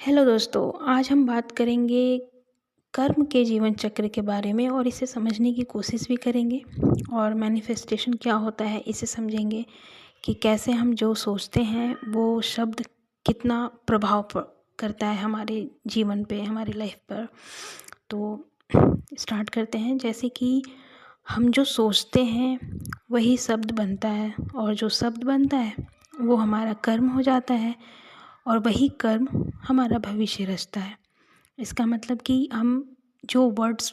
Hello दोस्तों, आज हम बात करेंगे कर्म के जीवन चक्र के बारे में और इसे समझने की कोशिश भी करेंगे और मैनिफेस्टेशन क्या होता है इसे समझेंगे कि कैसे हम जो सोचते हैं वो शब्द कितना प्रभाव करता है हमारे जीवन पे, हमारी लाइफ पर। तो स्टार्ट करते हैं। जैसे कि हम जो सोचते हैं वही शब्द बनता है और जो शब्द बनता है वो हमारा कर्म हो जाता है और वही कर्म हमारा भविष्य रचता है। इसका मतलब कि हम जो वर्ड्स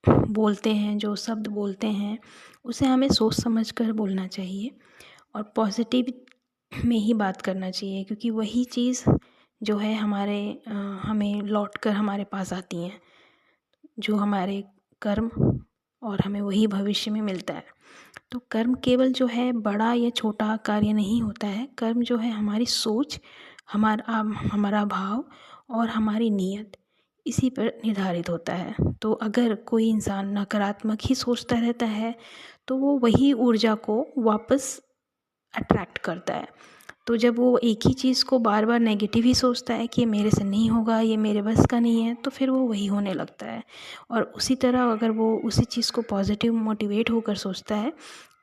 बोलते हैं, जो शब्द बोलते हैं, उसे हमें सोच समझ कर बोलना चाहिए और पॉजिटिव में ही बात करना चाहिए, क्योंकि वही चीज़ जो है हमें लौट कर हमारे पास आती हैं, जो हमारे कर्म, और हमें वही भविष्य में मिलता है। तो कर्म केवल जो है बड़ा या छोटा कार्य नहीं होता है। कर्म जो है हमारी सोच, हमारा भाव और हमारी नीयत, इसी पर निर्धारित होता है। तो अगर कोई इंसान नकारात्मक ही सोचता रहता है तो वो वही ऊर्जा को वापस अट्रैक्ट करता है। तो जब वो एक ही चीज़ को बार बार नेगेटिव ही सोचता है कि ये मेरे से नहीं होगा, ये मेरे बस का नहीं है, तो फिर वो वही होने लगता है। और उसी तरह अगर वो उसी चीज़ को पॉजिटिव मोटिवेट होकर सोचता है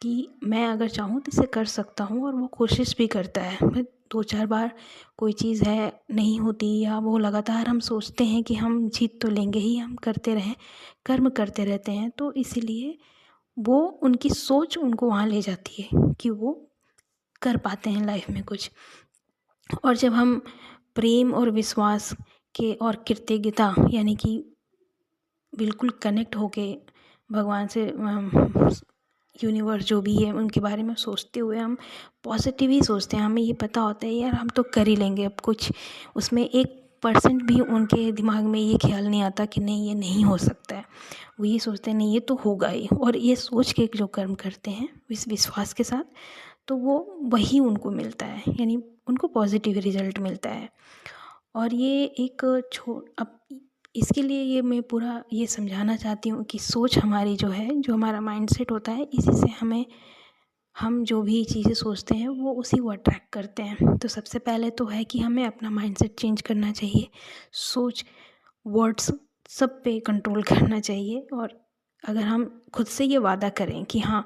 कि मैं अगर चाहूँ तो इसे कर सकता हूँ, और वो कोशिश भी करता है। मैं 2-4 बार कोई चीज़ है नहीं होती, या वो लगातार हम सोचते हैं कि हम जीत तो लेंगे ही, हम करते रहें, कर्म करते रहते हैं, तो इसीलिए वो उनकी सोच उनको वहाँ ले जाती है कि वो कर पाते हैं लाइफ में कुछ। और जब हम प्रेम और विश्वास के और कृतज्ञता यानी कि बिल्कुल कनेक्ट होके भगवान से, यूनिवर्स जो भी है उनके बारे में सोचते हुए हम पॉजिटिव ही सोचते हैं। हमें ये पता होता है यार हम तो कर ही लेंगे, अब कुछ उसमें 1% भी उनके दिमाग में ये ख्याल नहीं आता कि नहीं ये नहीं हो सकता है। वो ये सोचते हैं नहीं ये तो होगा ही, और ये सोच के जो कर्म करते हैं इस विश्वास के साथ, तो वो वही उनको मिलता है, यानी उनको पॉजिटिव रिजल्ट मिलता है। और ये एक अब इसके लिए ये मैं पूरा ये समझाना चाहती हूँ कि सोच हमारी जो है, जो हमारा माइंडसेट होता है, इसी से हम जो भी चीज़ें सोचते हैं वो उसी को अट्रैक्ट करते हैं। तो सबसे पहले तो है कि हमें अपना माइंडसेट चेंज करना चाहिए, सोच, वर्ड्स सब पे कंट्रोल करना चाहिए। और अगर हम खुद से ये वादा करें कि हाँ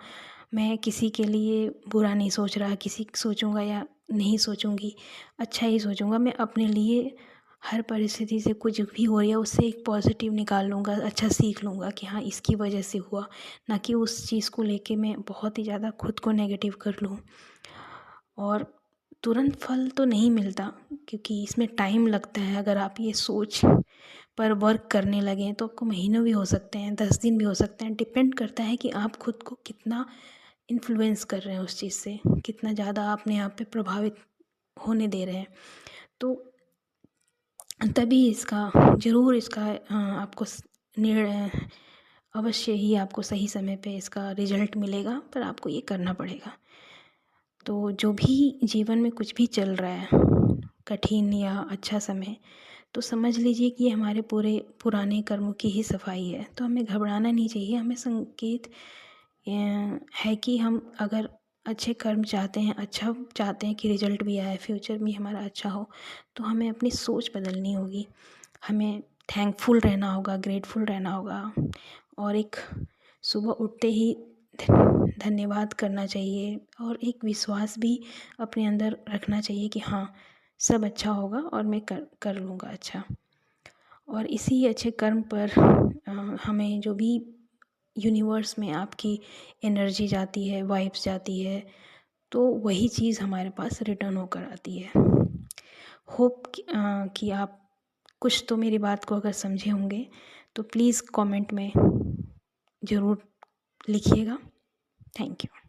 मैं किसी के लिए बुरा नहीं सोच रहा, किसी सोचूंगा या नहीं सोचूंगी, अच्छा ही सोचूंगा, मैं अपने लिए हर परिस्थिति से कुछ भी हो रही है उससे एक पॉजिटिव निकाल लूँगा, अच्छा सीख लूँगा कि हाँ इसकी वजह से हुआ, ना कि उस चीज़ को लेके मैं बहुत ही ज़्यादा खुद को नेगेटिव कर लूँ। और तुरंत फल तो नहीं मिलता, क्योंकि इसमें टाइम लगता है। अगर आप ये सोच पर वर्क करने लगें तो आपको महीनों भी हो सकते हैं, 10 दिन भी हो सकते हैं। डिपेंड करता है कि आप खुद को कितना इन्फ्लुएंस कर रहे हैं उस चीज़ से, कितना ज़्यादा अपने आप पे प्रभावित होने दे रहे हैं। तो तभी इसका आपको निर्णय अवश्य ही आपको सही समय पे इसका रिजल्ट मिलेगा, पर आपको ये करना पड़ेगा। तो जो भी जीवन में कुछ भी चल रहा है, कठिन या अच्छा समय, तो समझ लीजिए कि ये हमारे पूरे पुराने कर्मों की ही सफाई है। तो हमें घबराना नहीं चाहिए। हमें संकेत है कि हम अगर अच्छे कर्म चाहते हैं, अच्छा चाहते हैं कि रिजल्ट भी आए, फ्यूचर भी हमारा अच्छा हो, तो हमें अपनी सोच बदलनी होगी। हमें थैंकफुल रहना होगा, ग्रेटफुल रहना होगा, और एक सुबह उठते ही धन्यवाद करना चाहिए, और एक विश्वास भी अपने अंदर रखना चाहिए कि हाँ सब अच्छा होगा और मैं कर लूँगा अच्छा। और इसी अच्छे कर्म पर हमें जो भी यूनिवर्स में आपकी एनर्जी जाती है, वाइब्स जाती है, तो वही चीज़ हमारे पास रिटर्न होकर आती है। होप कि आप कुछ तो मेरी बात को अगर समझे होंगे तो प्लीज़ कमेंट में ज़रूर लिखिएगा। Thank you.